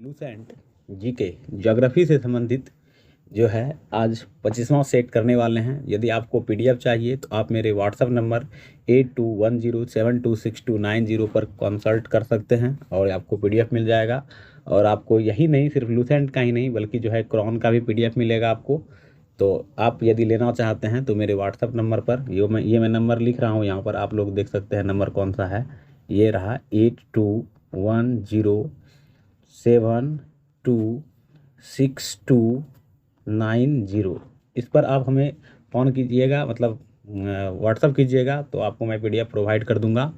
Lucent GK geography से संबंधित जो है आज 25वां सेट करने वाले हैं। यदि आपको पीडीएफ चाहिए तो आप मेरे व्हाट्सएप नंबर 8210726290 पर कंसल्ट कर सकते हैं और आपको पीडीएफ मिल जाएगा। और आपको यही नहीं, सिर्फ लूसेंट का ही नहीं बल्कि जो है क्रॉन का भी पीडीएफ मिलेगा आपको। तो आप यदि लेना चाहते हैं तो मेरे व्हाट्सएप नंबर पर ये मैं नंबर लिख रहा हूँ यहाँ पर, आप लोग देख सकते हैं नंबर कौन सा है। ये रहा 8210726290। इस पर आप हमें फ़ोन कीजिएगा, मतलब व्हाट्सअप कीजिएगा तो आपको मैं पीडीएफ प्रोवाइड कर दूंगा।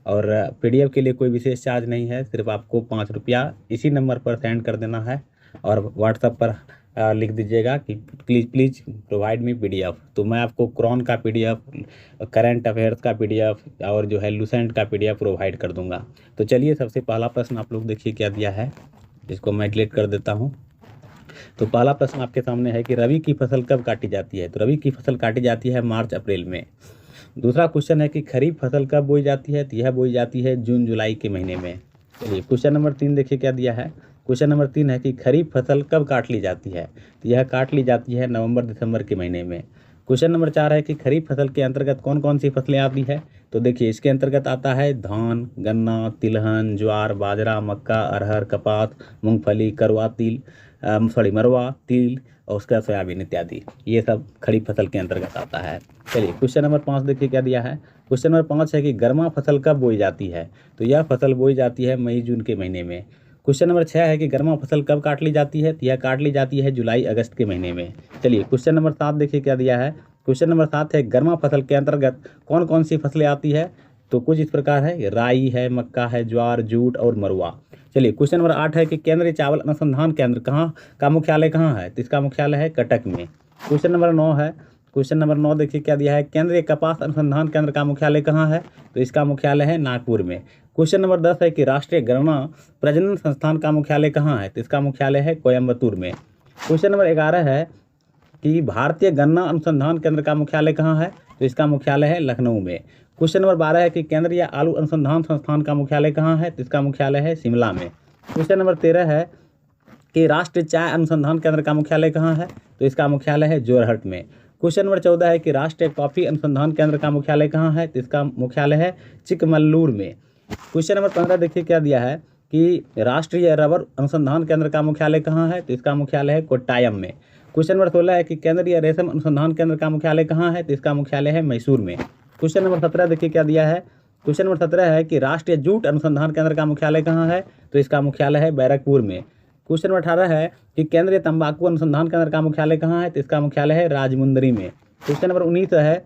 और पीडीएफ के लिए कोई विशेष चार्ज नहीं है, सिर्फ आपको 5 रुपया इसी नंबर पर सेंड कर देना है और व्हाट्सएप पर लिख दीजिएगा कि प्लीज़ प्रोवाइड मी पीडीएफ। तो मैं आपको क्रॉन का पीडीएफ, करंट अफेयर्स का पीडीएफ और जो है लूसेंट का पीडीएफ प्रोवाइड कर दूंगा। तो चलिए, सबसे पहला प्रश्न आप लोग देखिए क्या दिया है, इसको मैं डिलीट कर देता हूँ। तो पहला प्रश्न आपके सामने है कि रबी की फसल कब काटी जाती है। तो रबी की फसल काटी जाती है मार्च अप्रैल में। दूसरा क्वेश्चन है कि खरीफ फसल कब बोई जाती है। तो यह बोई जाती है जून जुलाई के महीने में। चलिए, क्वेश्चन नंबर 3 देखिए क्या दिया है। क्वेश्चन नंबर 3 है कि खरीफ फसल कब काट ली जाती है। तो यह काट ली जाती है नवंबर दिसंबर के महीने में। क्वेश्चन नंबर 4 है कि खरीफ फसल के अंतर्गत कौन कौन सी फसलें आती है। तो देखिए, इसके अंतर्गत आता है धान, गन्ना, तिलहन, ज्वार, बाजरा, मक्का, अरहर, कपास, मूंगफली, मरवा, तिल और उसका सोयाबीन इत्यादि। ये सब खरीफ फसल के अंतर्गत आता है। चलिए, क्वेश्चन नंबर 5 देखिए क्या दिया है। क्वेश्चन नंबर 5 है कि गर्मा फसल कब बोई जाती है। तो यह फसल बोई जाती है मई जून के महीने में। क्वेश्चन नंबर 6 है कि गर्मा फसल कब काट ली जाती है। तो यह काट ली जाती है जुलाई अगस्त के महीने में। चलिए, क्वेश्चन नंबर 7 देखिए क्या दिया है। क्वेश्चन नंबर 7 है गर्मा फसल के अंतर्गत कौन कौन सी फसलें आती है। तो कुछ इस प्रकार है, राई है, मक्का है, ज्वार, जूट और मरुआ। चलिए, क्वेश्चन नंबर 8 है कि केंद्रीय चावल अनुसंधान केंद्र कहाँ का मुख्यालय कहाँ है। तो इसका मुख्यालय है कटक में। क्वेश्चन नंबर 9 है। क्वेश्चन नंबर 9 देखिए क्या दिया है। केंद्रीय कपास अनुसंधान केंद्र का मुख्यालय कहाँ है। तो इसका मुख्यालय है नागपुर में। क्वेश्चन नंबर 10 है कि राष्ट्रीय गणना प्रजनन संस्थान का मुख्यालय कहाँ है। तो इसका मुख्यालय है कोयम्बतूर में। क्वेश्चन नंबर 11 है कि भारतीय गन्ना अनुसंधान केंद्र का मुख्यालय कहाँ है। तो इसका मुख्यालय है लखनऊ में। क्वेश्चन नंबर 12 है कि केंद्रीय आलू अनुसंधान संस्थान का मुख्यालय कहाँ है। तो इसका मुख्यालय है शिमला में। क्वेश्चन नंबर 13 है कि राष्ट्रीय चाय अनुसंधान केंद्र का मुख्यालय कहाँ है। तो इसका मुख्यालय है जोरहट में। क्वेश्चन नंबर 14 है कि राष्ट्रीय कॉफी अनुसंधान केंद्र का मुख्यालय कहाँ है। तो इसका मुख्यालय है चिकमगलूर में। क्वेश्चन नंबर 15 देखिए क्या दिया है कि राष्ट्रीय रबर अनुसंधान केंद्र का मुख्यालय कहाँ है। तो इसका मुख्यालय है कोट्टायम में। क्वेश्चन नंबर 16 है कि केंद्रीय रेशम अनुसंधान केंद्र का मुख्यालय कहाँ है। तो इसका मुख्यालय है मैसूर में। क्वेश्चन नंबर 17 देखिए क्या दिया है। क्वेश्चन नंबर 17 है कि राष्ट्रीय जूट अनुसंधान केंद्र का मुख्यालय कहाँ है। तो इसका मुख्यालय है बैरकपुर में। क्वेश्चन नंबर 18 है कि केंद्रीय तंबाकू अनुसंधान केंद्र का मुख्यालय कहाँ है। तो इसका मुख्यालय है राजमुंदरी में। क्वेश्चन नंबर 19 है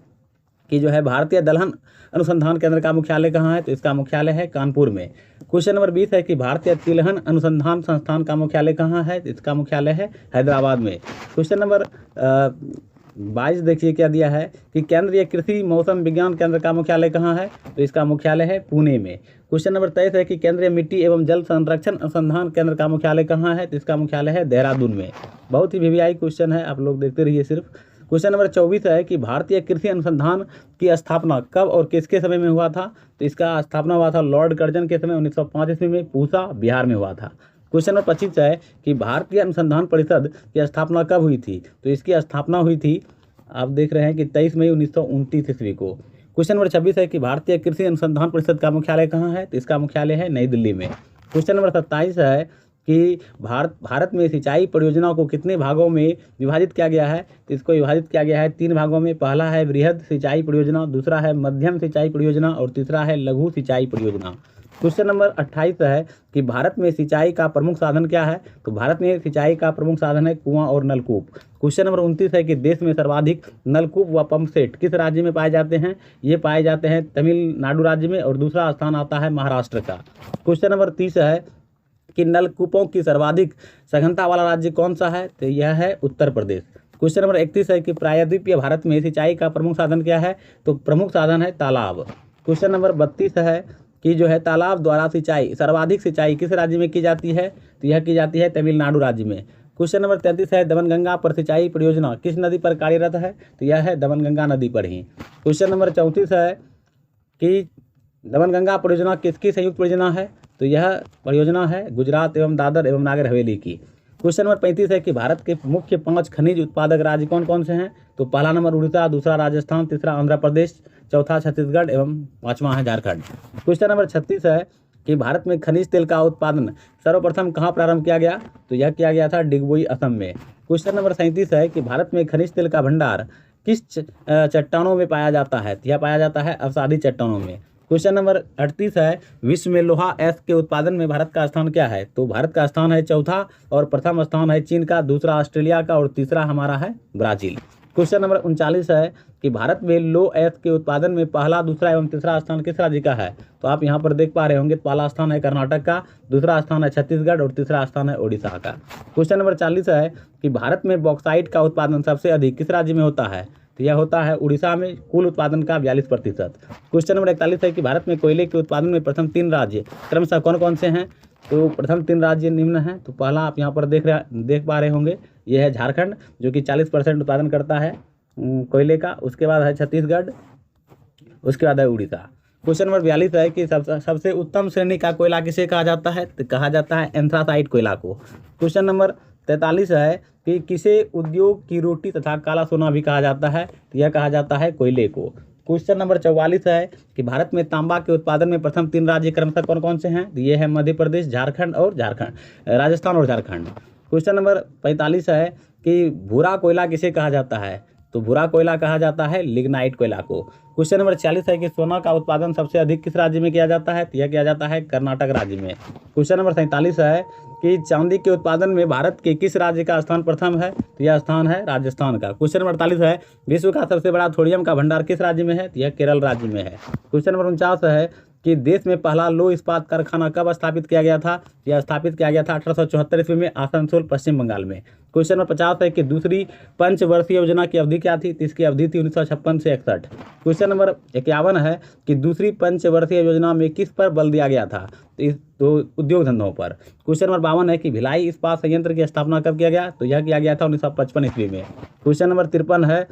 कि जो है भारतीय दलहन अनुसंधान केंद्र का मुख्यालय कहाँ है। तो इसका मुख्यालय है कानपुर में। क्वेश्चन नंबर 20 है कि भारतीय तिलहन अनुसंधान संस्थान का मुख्यालय कहाँ है। तो इसका मुख्यालय है हैदराबाद में। क्वेश्चन नंबर 22 देखिए क्या दिया है कि केंद्रीय कृषि मौसम विज्ञान केंद्र का मुख्यालय कहाँ है। तो इसका मुख्यालय है पुणे में। क्वेश्चन नंबर 23 है कि केंद्रीय मिट्टी एवं जल संरक्षण अनुसंधान केंद्र का मुख्यालय कहाँ है। तो इसका मुख्यालय है देहरादून में। बहुत ही वीवीआई क्वेश्चन है, आप लोग देखते रहिए सिर्फ। क्वेश्चन नंबर 24 है कि भारतीय कृषि अनुसंधान की स्थापना कब और किसके समय में हुआ था। तो इसका स्थापना हुआ था लॉर्ड कर्जन के समय 1905 ईस्वी में, पूसा बिहार में हुआ था। क्वेश्चन नंबर 25 है कि भारतीय अनुसंधान परिषद की स्थापना कब हुई थी। तो इसकी स्थापना हुई थी, आप देख रहे हैं कि 23 मई 1929 ईस्वी को। क्वेश्चन नंबर 26 है कि भारतीय कृषि अनुसंधान परिषद का मुख्यालय कहाँ है। तो इसका मुख्यालय है नई दिल्ली में। क्वेश्चन नंबर 27 है कि भारत में सिंचाई परियोजनाओं को कितने भागों में विभाजित किया गया है। तो इसको विभाजित किया गया है 3 भागों में। पहला है बृहद सिंचाई परियोजना, दूसरा है मध्यम सिंचाई परियोजना और तीसरा है लघु सिंचाई परियोजना। क्वेश्चन नंबर 28 है कि भारत में सिंचाई का प्रमुख साधन क्या है। तो भारत में सिंचाई का प्रमुख साधन है कुआं और नलकूप। क्वेश्चन नंबर 29 है कि देश में सर्वाधिक नलकूप व पंप सेट किस राज्य में पाए जाते हैं। ये पाए जाते हैं तमिलनाडु राज्य में और दूसरा स्थान आता है महाराष्ट्र का। क्वेश्चन नंबर 30 है कि नलकूपों की सर्वाधिक सघनता वाला राज्य कौन सा है। तो यह है उत्तर प्रदेश। क्वेश्चन नंबर 31 है कि प्रायद्वीपीय भारत में सिंचाई का प्रमुख साधन क्या है। तो प्रमुख साधन है तालाब। क्वेश्चन नंबर 32 है कि जो है तालाब द्वारा सिंचाई, सर्वाधिक सिंचाई किस राज्य में की जाती है। तो यह की जाती है तमिलनाडु राज्य में। क्वेश्चन नंबर 33 है दमनगंगा पर सिंचाई परियोजना किस नदी पर कार्यरत है। तो यह है दमनगंगा नदी पर ही। क्वेश्चन नंबर 34 है कि दमनगंगा परियोजना किसकी संयुक्त परियोजना है। तो यह परियोजना है गुजरात एवं दादर एवं नागर हवेली की। क्वेश्चन नंबर 35 है कि भारत के मुख्य 5 खनिज उत्पादक राज्य कौन कौन से हैं? तो पहला नंबर उड़ीसा, दूसरा राजस्थान, तीसरा आंध्र प्रदेश, चौथा छत्तीसगढ़ एवं पाँचवा है झारखंड। क्वेश्चन नंबर 36 है कि भारत में खनिज तेल का उत्पादन सर्वप्रथम कहाँ प्रारंभ किया गया? तो यह किया गया था डिगबोई, असम में। क्वेश्चन नंबर 37 है कि भारत में खनिज तेल का भंडार किस चट्टानों में पाया जाता है? यह पाया जाता है अवसादी चट्टानों में। क्वेश्चन नंबर 38 है विश्व में लोहा एस के उत्पादन में भारत का स्थान क्या है? तो भारत का स्थान है चौथा और प्रथम स्थान है चीन का, दूसरा ऑस्ट्रेलिया का और तीसरा हमारा है ब्राजील। क्वेश्चन नंबर 39 है कि भारत में लो एस के उत्पादन में पहला, दूसरा एवं तीसरा स्थान किस राज्य का है? तो आप यहाँ पर देख पा रहे होंगे पहला स्थान है कर्नाटक का, दूसरा स्थान है छत्तीसगढ़ और तीसरा स्थान है ओडिशा का। क्वेश्चन नंबर 40 है कि भारत में बॉक्साइट का उत्पादन सबसे अधिक किस राज्य में होता है? तो यह होता है उड़ीसा में, कुल उत्पादन का 42%। क्वेश्चन नंबर 41 है कि भारत में कोयले के उत्पादन में प्रथम 3 राज्य क्रमशः कौन कौन से हैं? तो प्रथम 3 राज्य निम्न हैं। तो पहला आप यहाँ पर देख पा रहे होंगे, यह है झारखंड जो कि 40% उत्पादन करता है कोयले का। उसके बाद है छत्तीसगढ़, उसके बाद है उड़ीसा। क्वेश्चन नंबर 42 है कि सबसे उत्तम श्रेणी का कोयला किसे कहा जाता है? तो कहा जाता है एंथ्रासाइट कोयला को। क्वेश्चन नंबर 43 है कि किसे उद्योग की रोटी तथा काला सोना भी कहा जाता है? तो यह कहा जाता है कोयले को। क्वेश्चन नंबर 44 है कि भारत में तांबा के उत्पादन में प्रथम 3 राज्य क्रमशः कौन कौन से हैं? तो ये है मध्य प्रदेश, झारखंड और राजस्थान और झारखंड। क्वेश्चन नंबर 45 है कि भूरा कोयला किसे कहा जाता है? तो भूरा कोयला कहा जाता है लिग्नाइट कोयला को। क्वेश्चन नंबर 46 है कि सोना का उत्पादन सबसे अधिक किस राज्य में किया जाता है? तो यह किया जाता है कर्नाटक राज्य में। क्वेश्चन नंबर 47 है कि चांदी के उत्पादन में भारत के किस राज्य का स्थान प्रथम है? तो यह स्थान है राजस्थान का। क्वेश्चन नंबर 48 है विश्व का सबसे बड़ा थोरियम का भंडार किस राज्य में है? तो यह केरल राज्य में है। क्वेश्चन नंबर 49 है कि देश में पहला लौह इस्पात कारखाना कब स्थापित किया गया था? यह स्थापित किया गया था 1874 ईस्वी में आसनसोल, पश्चिम बंगाल में। क्वेश्चन नंबर 50 है कि दूसरी पंचवर्षीय योजना की अवधि क्या थी? तो इसकी अवधि थी 1956 से 61। क्वेश्चन नंबर 51 है कि दूसरी पंचवर्षीय योजना में किस पर बल दिया गया था? तो उद्योग धंधों पर। क्वेश्चन नंबर 52 है कि भिलाई इस्पात संयंत्र की स्थापना कब किया गया? तो यह किया गया था 1955 ईस्वी में। क्वेश्चन नंबर 53 है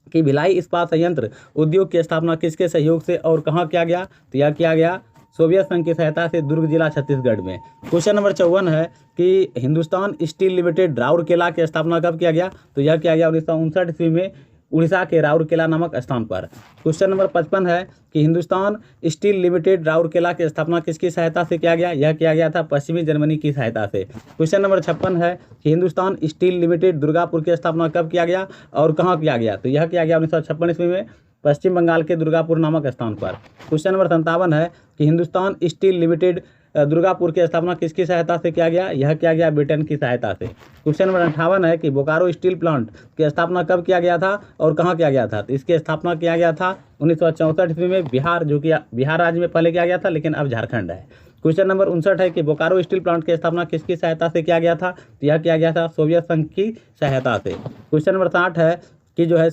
कि भिलाई इस्पात संयंत्र उद्योग की स्थापना किसके सहयोग से और कहाँ किया गया? तो यह किया गया सोवियत संघ की सहायता से दुर्ग जिला छत्तीसगढ़ में। क्वेश्चन नंबर 54 है कि हिंदुस्तान स्टील लिमिटेड राउरकेला की स्थापना कब किया गया? तो यह किया गया 1959 ईस्वी में उड़ीसा के राउरकेला नामक स्थान पर। क्वेश्चन नंबर 55 है कि हिंदुस्तान स्टील लिमिटेड राउरकेला की स्थापना किसकी सहायता से किया गया? यह किया गया था पश्चिमी जर्मनी की सहायता से। क्वेश्चन नंबर 56 है कि हिंदुस्तान स्टील लिमिटेड दुर्गापुर की स्थापना कब किया गया और कहाँ किया गया? तो यह किया गया 1956 ईस्वी में पश्चिम बंगाल के दुर्गापुर नामक स्थान पर। क्वेश्चन नंबर 57 है कि हिंदुस्तान स्टील लिमिटेड दुर्गापुर की स्थापना किसकी सहायता से किया गया? यह किया गया ब्रिटेन की सहायता से। क्वेश्चन नंबर 58 है कि बोकारो स्टील प्लांट की स्थापना कब किया गया था और कहाँ किया गया था? तो इसकी स्थापना किया गया था 1964 ईस्वी में बिहार, जो कि बिहार राज्य में पहले किया गया था लेकिन अब झारखंड है। क्वेश्चन नंबर 59 है कि बोकारो स्टील प्लांट की स्थापना किसकी सहायता से किया गया था? तो यह किया गया था सोवियत संघ की सहायता से। क्वेश्चन नंबर 60 है कि जो है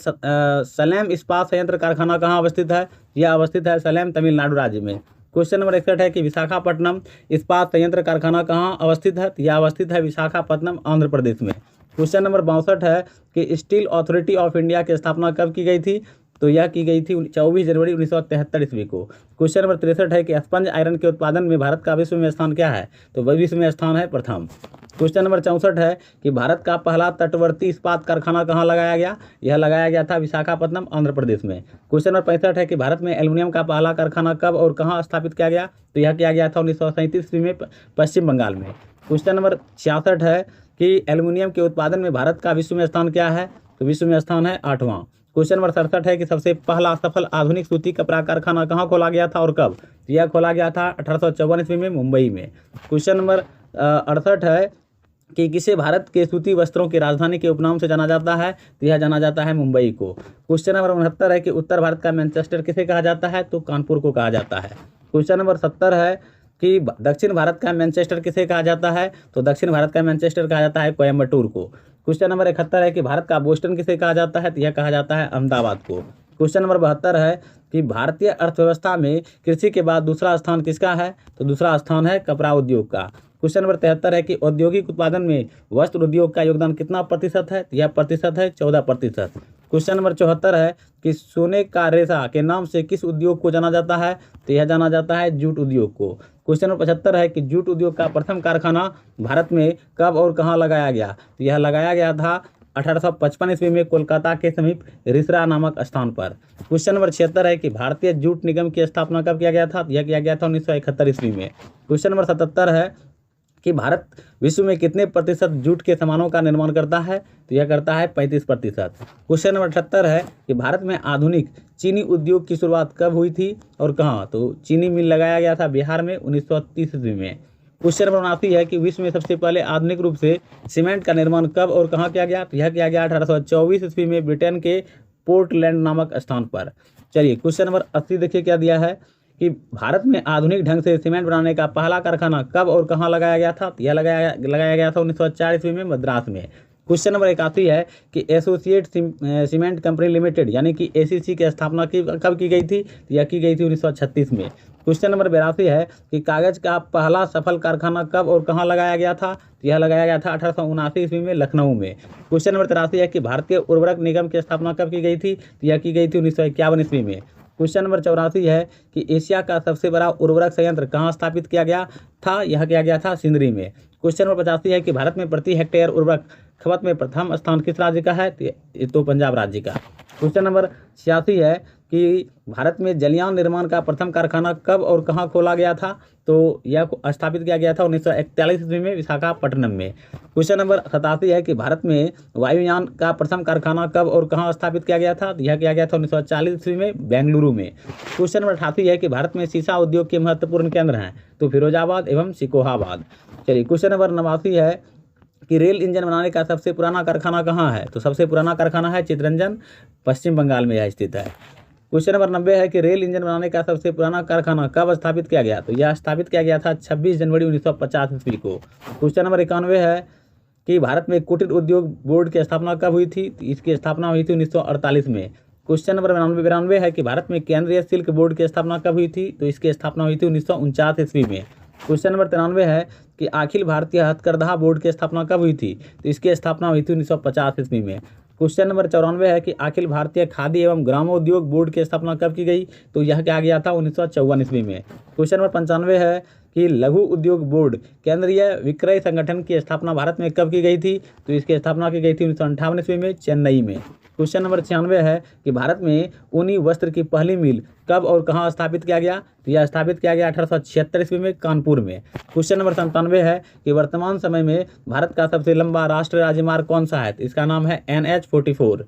सलेम इस्पात संयंत्र कारखाना कहाँ अवस्थित है? यह अवस्थित है सलेम, तमिलनाडु राज्य में। क्वेश्चन नंबर 61 है कि विशाखापट्टनम इस्पात संयंत्र कारखाना कहाँ अवस्थित है? यह अवस्थित है विशाखापट्टनम, आंध्र प्रदेश में। क्वेश्चन नंबर 62 है कि स्टील अथॉरिटी ऑफ इंडिया की स्थापना कब की गई थी? तो यह की गई थी 24 जनवरी 1973 ईस्वी को। क्वेश्चन नंबर 63 है कि स्पंज आयरन के उत्पादन में भारत का विश्व में स्थान क्या है? तो वह विश्व में स्थान है प्रथम। क्वेश्चन नंबर 64 है कि भारत का पहला तटवर्ती इस्पात कारखाना कहाँ लगाया गया? यह लगाया गया था विशाखापट्टनम, आंध्र प्रदेश में। क्वेश्चन नंबर 65 है कि भारत में एल्युमिनियम का पहला कारखाना कब और कहाँ स्थापित किया गया? तो यह किया गया था 1937 ईस्वी में पश्चिम बंगाल में। क्वेश्चन नंबर 66 है कि एल्युमिनियम के उत्पादन में भारत का विश्व में स्थान क्या है? तो विश्व में स्थान है 8वां। क्वेश्चन नंबर 67 है कि सबसे पहला सफल आधुनिक सूती कपड़ा कारखाना कहाँ खोला गया था और कब? तो यह खोला गया था 1854 ईस्वी में मुंबई में। क्वेश्चन नंबर 68 है कि किसे भारत के सूती वस्त्रों की राजधानी के उपनाम से जाना जाता है? तो यह जाना जाता है मुंबई को। क्वेश्चन नंबर 69 है कि उत्तर भारत का मैनचेस्टर किसे कहा जाता है? तो कानपुर को कहा जाता है। क्वेश्चन नंबर 70 है कि दक्षिण भारत का मैनचेस्टर किसे कहा जाता है? तो दक्षिण भारत का मैनचेस्टर कहा जाता है कोयम्बटूर को। क्वेश्चन नंबर 71 है कि भारत का बोस्टन किसे कहा जाता है? तो यह कहा जाता है अहमदाबाद को। क्वेश्चन नंबर 72 है कि भारतीय अर्थव्यवस्था में कृषि के बाद दूसरा स्थान किसका है? तो दूसरा स्थान है कपड़ा उद्योग का। क्वेश्चन नंबर 73 है कि औद्योगिक उत्पादन में वस्त्र उद्योग का योगदान कितना प्रतिशत है? तो यह प्रतिशत है 14%। क्वेश्चन नंबर 74 है कि सोने का रेशा के नाम से किस उद्योग को जाना जाता है? तो यह जाना जाता है जूट उद्योग को। क्वेश्चन नंबर 75 है कि जूट उद्योग का प्रथम कारखाना भारत में कब और कहाँ लगाया गया? तो यह लगाया गया था 1855 ईस्वी में कोलकाता के समीप रिसरा नामक स्थान पर। क्वेश्चन नंबर 76 है कि भारतीय जूट निगम की स्थापना कब किया गया था? यह किया गया था 1971 ईस्वी में। क्वेश्चन नंबर 77 है कि भारत विश्व में कितने प्रतिशत जूट के सामानों का निर्माण करता है? तो यह करता है 35%। क्वेश्चन नंबर 78 है कि भारत में आधुनिक चीनी उद्योग की शुरुआत कब हुई थी और कहाँ? तो चीनी मिल लगाया गया था बिहार में 1930 ईस्वी में। क्वेश्चन नंबर 79 है कि विश्व में सबसे पहले आधुनिक रूप से सीमेंट का निर्माण कब और कहाँ किया गया? तो यह किया गया 1824 ईस्वी में ब्रिटेन के पोर्टलैंड नामक स्थान पर। चलिए क्वेश्चन नंबर 80 देखिए क्या दिया है कि भारत में आधुनिक ढंग से सीमेंट बनाने का पहला कारखाना कब और कहाँ लगाया गया था? यह लगाया गया था 1904 ईस्वी में मद्रास में। क्वेश्चन नंबर 81 है कि एसोसिएट सीमेंट कंपनी लिमिटेड यानी कि एसीसी की स्थापना कब की गई थी? तो यह की गई थी 1936 में। क्वेश्चन नंबर 82 है कि कागज का पहला सफल कारखाना कब और कहाँ लगाया गया था? तो यह लगाया गया था 1879 ईस्वी में लखनऊ में। क्वेश्चन नंबर 83 है कि भारतीय उर्वरक निगम की स्थापना कब की गई थी? तो यह की गई थी 1951 ईस्वी में। क्वेश्चन नंबर 84 है कि एशिया का सबसे बड़ा उर्वरक संयंत्र कहाँ स्थापित किया गया था? यह किया गया था सिंदरी में। क्वेश्चन नंबर 85 है कि भारत में प्रति हेक्टेयर उर्वरक खपत में प्रथम स्थान किस राज्य का है? तो पंजाब राज्य का। क्वेश्चन नंबर 86 है कि भारत में जलयान निर्माण का प्रथम कारखाना कब और कहाँ खोला गया था? तो यह स्थापित किया गया था 1941 ईस्वी में विशाखापट्टनम में। क्वेश्चन नंबर 87 है कि भारत में वायुयान का प्रथम कारखाना कब और कहाँ स्थापित किया गया था? यह किया गया था 1940 ईस्वी में बेंगलुरु में। क्वेश्चन नंबर 88 है कि भारत में सीसा उद्योग के महत्वपूर्ण केंद्र हैं? तो फिरोजाबाद एवं सिकोहाबाद। चलिए क्वेश्चन नंबर 89 है कि रेल इंजन बनाने का सबसे पुराना कारखाना कहाँ है? तो सबसे पुराना कारखाना है चितरंजन, पश्चिम बंगाल में यह स्थित है। क्वेश्चन नंबर 90 है कि रेल इंजन बनाने का सबसे पुराना कारखाना कब स्थापित किया गया? तो यह स्थापित किया गया था 26 जनवरी 1950 ईस्वी को। क्वेश्चन नंबर 91 है कि भारत में कुटीर उद्योग बोर्ड की स्थापना कब हुई थी? तो इसकी स्थापना हुई थी 1948 में। क्वेश्चन नंबर 92 है कि भारत में केंद्रीय सिल्क बोर्ड की स्थापना कब हुई थी? तो इसकी स्थापना हुई थी 1949 ईस्वी में। क्वेश्चन नंबर 93 है कि अखिल भारतीय हथकरघा बोर्ड की स्थापना कब हुई थी? तो इसकी स्थापना हुई थी 1950 ईस्वी में। क्वेश्चन नंबर 94 है कि अखिल भारतीय खादी एवं ग्रामोद्योग बोर्ड की स्थापना कब की गई? तो यह क्या गया था 1954 ईस्वी में। क्वेश्चन नंबर 95 है कि लघु उद्योग बोर्ड केंद्रीय विक्रय संगठन की स्थापना भारत में कब की गई थी? तो इसकी स्थापना की गई थी 1958 ईस्वी में चेन्नई में। क्वेश्चन नंबर 96 है कि भारत में ऊनी वस्त्र की पहली मिल कब और कहाँ स्थापित किया गया? तो यह स्थापित किया गया 1876 ईस्वी में कानपुर में। क्वेश्चन नंबर 97 है कि वर्तमान समय में भारत का सबसे लंबा राष्ट्रीय राजमार्ग कौन सा है? तो इसका नाम है NH-44।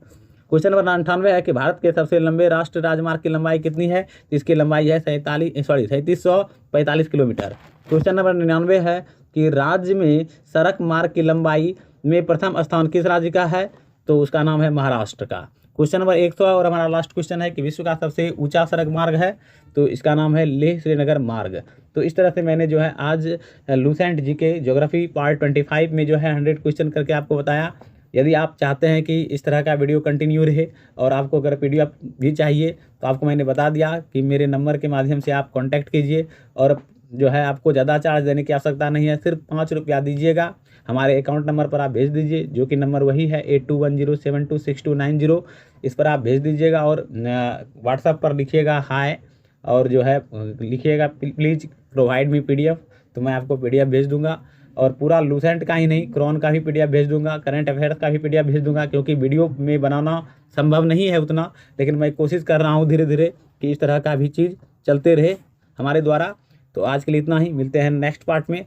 क्वेश्चन नंबर 98 है कि भारत के सबसे लंबे राष्ट्रीय राजमार्ग की लंबाई कितनी है? तो इसकी लंबाई है 3745 किलोमीटर। क्वेश्चन नंबर 99 है कि राज्य में सड़क मार्ग की लंबाई में प्रथम स्थान किस राज्य का है? तो उसका नाम है महाराष्ट्र का। क्वेश्चन नंबर 100 और हमारा लास्ट क्वेश्चन है कि विश्व का सबसे ऊंचा सड़क मार्ग है? तो इसका नाम है लेह श्रीनगर मार्ग। तो इस तरह से मैंने जो है आज लूसेंट जीके ज्योग्राफी पार्ट 25 में जो है 100 क्वेश्चन करके आपको बताया। यदि आप चाहते हैं कि इस तरह का वीडियो कंटिन्यू रहे और आपको अगर PDF भी चाहिए तो आपको मैंने बता दिया कि मेरे नंबर के माध्यम से आप कॉन्टैक्ट कीजिए और जो है आपको ज़्यादा चार्ज देने की आवश्यकता नहीं है, सिर्फ 5 रुपया दीजिएगा। हमारे अकाउंट नंबर पर आप भेज दीजिए, जो कि नंबर वही है 8210726290। इस पर आप भेज दीजिएगा और व्हाट्सएप पर लिखिएगा हाय और जो है लिखिएगा प्लीज़ प्रोवाइड मी PDF, तो मैं आपको PDF भेज दूंगा। और पूरा लूसेंट का ही नहीं, क्रोन का भी PDF भेज दूंगा, करंट अफेयर्स का भी PDF भेज दूंगा, क्योंकि वीडियो में बनाना संभव नहीं है उतना, लेकिन मैं कोशिश कर रहा हूँ धीरे धीरे कि इस तरह का भी चीज़ चलते रहे हमारे द्वारा। तो आज के लिए इतना ही, मिलते हैं नेक्स्ट पार्ट में।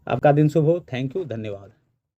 आपका दिन शुभ हो। थैंक यू, धन्यवाद।